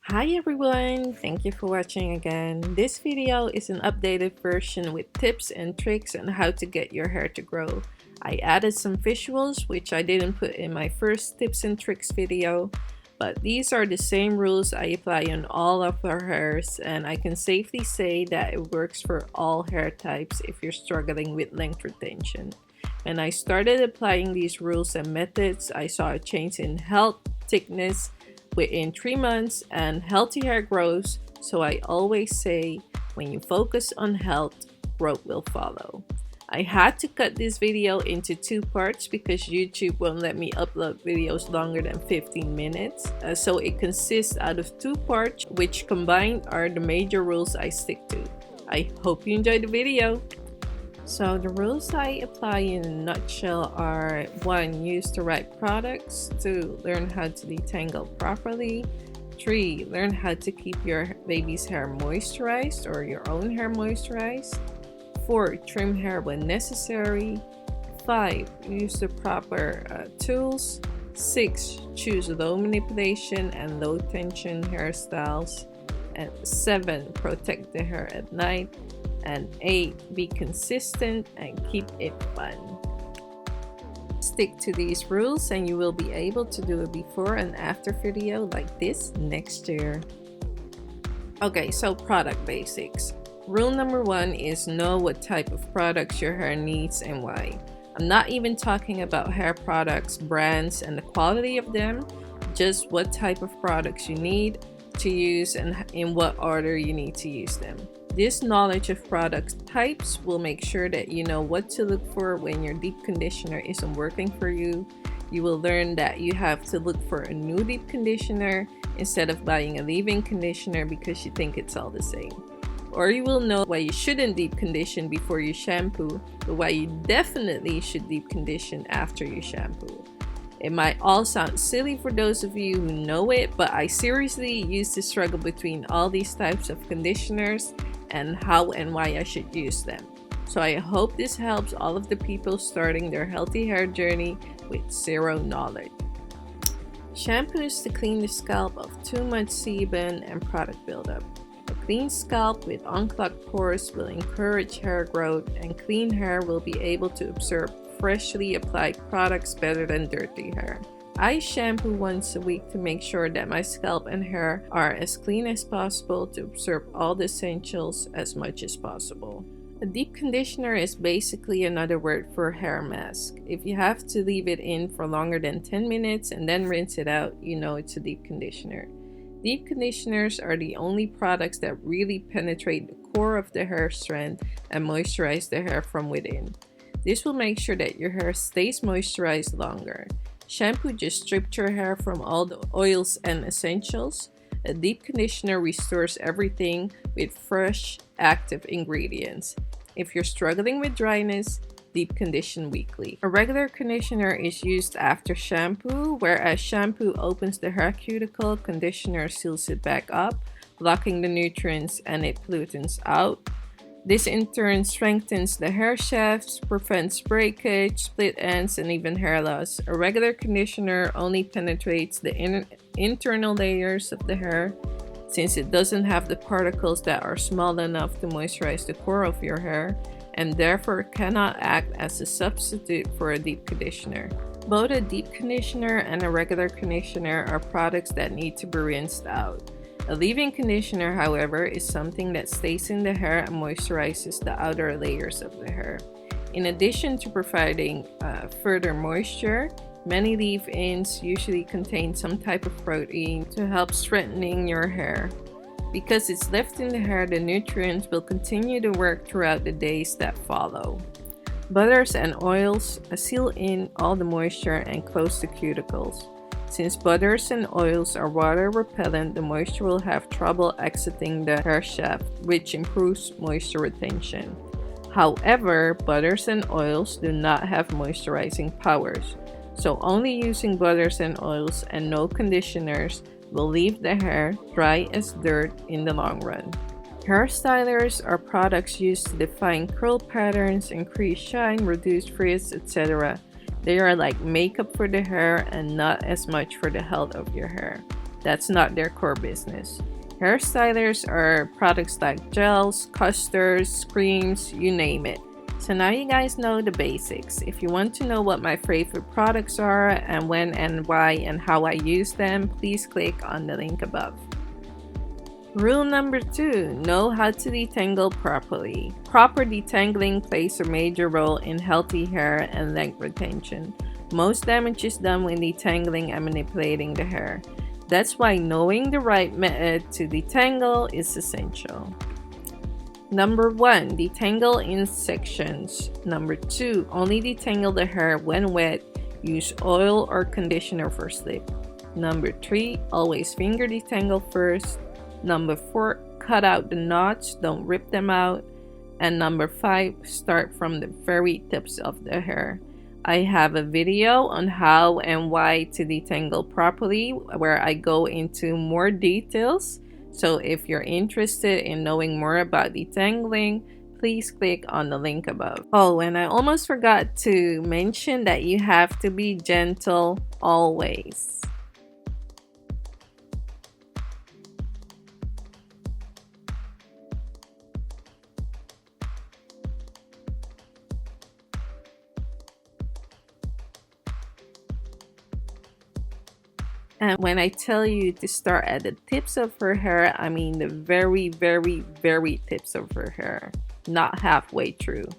Hi everyone, thank you for watching again. This video is an updated version with tips and tricks on how to get your hair to grow. I added some visuals which I didn't put in my first tips and tricks video, but these are the same rules I apply on all of our hairs, and I can safely say that it works for all hair types if you're struggling with length retention. When I started applying these rules and methods, I saw a change in health, thickness, within 3 months, and healthy hair grows. So I always say, when you focus on health, growth will follow. I had to cut this video into 2 parts because YouTube won't let me upload videos longer than 15 minutes. So it consists out of 2 parts, which combined are the major rules I stick to. I hope you enjoyed the video. So the rules I apply in a nutshell are: 1. Use the right products. 2. Learn how to detangle properly. 3. Learn how to keep your baby's hair moisturized or your own hair moisturized. 4. Trim hair when necessary. 5. Use the proper tools. 6. Choose low manipulation and low tension hairstyles. And 7. Protect the hair at night. And 8. Be consistent and keep it fun. Stick to these rules and you will be able to do a before and after video like this next year. Okay, so product basics. Rule number 1 is know what type of products your hair needs and why. I'm not even talking about hair products, brands, and the quality of them, just what type of products you need to use and in what order you need to use them. This knowledge of product types will make sure that you know what to look for when your deep conditioner isn't working for you. You will learn that you have to look for a new deep conditioner instead of buying a leave-in conditioner because you think it's all the same. Or you will know why you shouldn't deep condition before you shampoo, but why you definitely should deep condition after you shampoo. It might all sound silly for those of you who know it, but I seriously used to struggle between all these types of conditioners and how and why I should use them. So I hope this helps all of the people starting their healthy hair journey with zero knowledge. Shampoos to clean the scalp of too much sebum and product buildup. A clean scalp with unclogged pores will encourage hair growth, and clean hair will be able to absorb freshly applied products better than dirty hair. I shampoo once a week to make sure that my scalp and hair are as clean as possible to absorb all the essentials as much as possible. A deep conditioner is basically another word for hair mask. If you have to leave it in for longer than 10 minutes and then rinse it out, you know it's a deep conditioner. Deep conditioners are the only products that really penetrate the core of the hair strand and moisturize the hair from within. This will make sure that your hair stays moisturized longer. Shampoo just stripped your hair from all the oils and essentials. A deep conditioner restores everything with fresh, active ingredients. If you're struggling with dryness, deep condition weekly. A regular conditioner is used after shampoo, whereas shampoo opens the hair cuticle, conditioner seals it back up, blocking the nutrients and pollutants out. This in turn strengthens the hair shafts, prevents breakage, split ends, and even hair loss. A regular conditioner only penetrates the internal layers of the hair, since it doesn't have the particles that are small enough to moisturize the core of your hair, and therefore cannot act as a substitute for a deep conditioner. Both a deep conditioner and a regular conditioner are products that need to be rinsed out. A leave-in conditioner, however, is something that stays in the hair and moisturizes the outer layers of the hair. In addition to providing further moisture, many leave-ins usually contain some type of protein to help strengthening your hair. Because it's left in the hair, the nutrients will continue to work throughout the days that follow. Butters and oils seal in all the moisture and close the cuticles. Since butters and oils are water repellent, the moisture will have trouble exiting the hair shaft, which improves moisture retention. However, butters and oils do not have moisturizing powers, so only using butters and oils and no conditioners will leave the hair dry as dirt in the long run. Hair stylers are products used to define curl patterns, increase shine, reduce frizz, etc. They are like makeup for the hair and not as much for the health of your hair. That's not their core business. Hairstylers are products like gels, custards, creams, you name it. So now you guys know the basics. If you want to know what my favorite products are and when and why and how I use them, please click on the link above. Rule number 2, know how to detangle properly. Proper detangling plays a major role in healthy hair and length retention. Most damage is done when detangling and manipulating the hair. That's why knowing the right method to detangle is essential. Number 1, detangle in sections. Number 2, only detangle the hair when wet. Use oil or conditioner for slip. Number 3, always finger detangle first. Number 4, cut out the knots, don't rip them out. And number 5, start from the very tips of the hair. I have a video on how and why to detangle properly where I go into more details. So if you're interested in knowing more about detangling, please click on the link above. Oh, and I almost forgot to mention that you have to be gentle always. And when I tell you to start at the tips of her hair, I mean the very, very, very tips of her hair, not halfway through.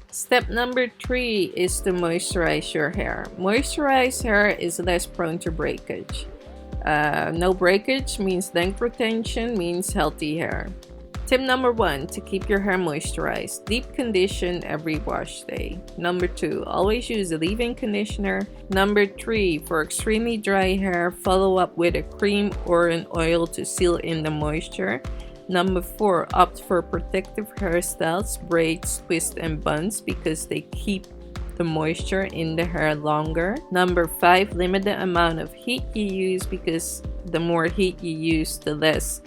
Step number 3 is to moisturize your hair. Moisturized hair is less prone to breakage. No breakage means length retention, means healthy hair. Tip number 1, to keep your hair moisturized. Deep condition every wash day. Number 2, always use a leave-in conditioner. Number 3, for extremely dry hair, follow up with a cream or an oil to seal in the moisture. Number 4, opt for protective hairstyles, braids, twists, and buns because they keep the moisture in the hair longer. Number 5, limit the amount of heat you use because the more heat you use, the less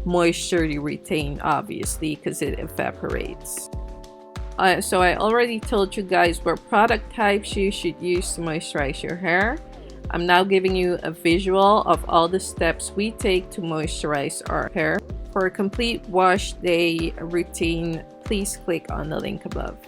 moisture you retain, obviously, because it evaporates. So I already told you guys what product types you should use to moisturize your hair. I'm now giving you a visual of all the steps we take to moisturize our hair. For a complete wash day routine, please click on the link above.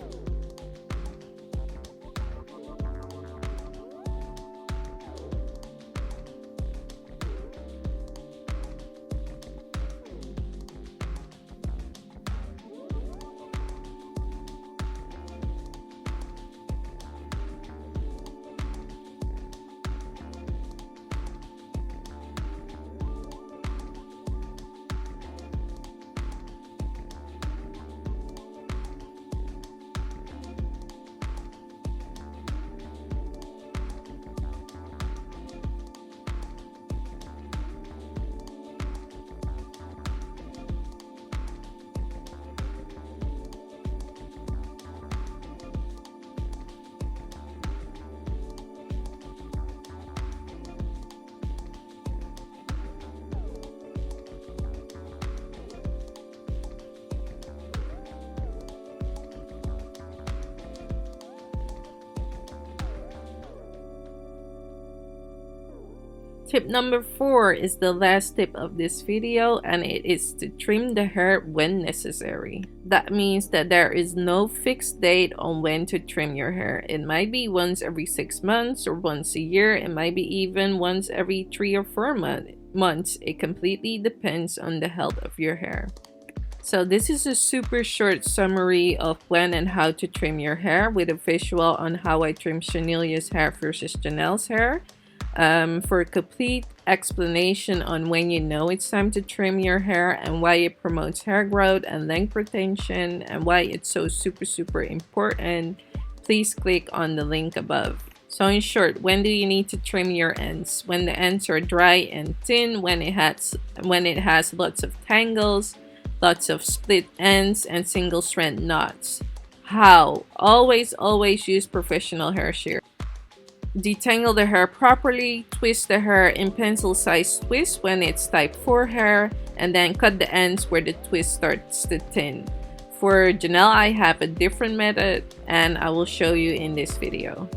Tip number 4 is the last tip of this video, and it is to trim the hair when necessary. That means that there is no fixed date on when to trim your hair. It might be once every 6 months or once a year. It might be even once every 3 or 4 months. It completely depends on the health of your hair. So this is a super short summary of when and how to trim your hair with a visual on how I trim Chanelia's hair versus Janelle's hair. For a complete explanation on when you know it's time to trim your hair and why it promotes hair growth and length retention and why it's so super important, please click on the link above. So in short, when do you need to trim your ends? When the ends are dry and thin, when it has lots of tangles, lots of split ends, and single strand knots. How? Always use professional hair shear. Detangle the hair properly, twist the hair in pencil-sized twists when it's type 4 hair, and then cut the ends where the twist starts to thin. For Janelle, I have a different method and I will show you in this video.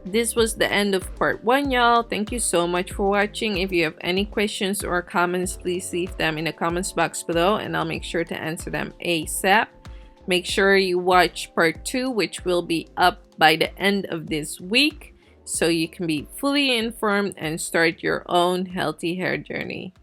This was the end of part 1, y'all. Thank you so much for watching. If you have any questions or comments, please leave them in the comments box below and I'll make sure to answer them ASAP. Make sure you watch part 2, which will be up by the end of this week, so you can be fully informed and start your own healthy hair journey.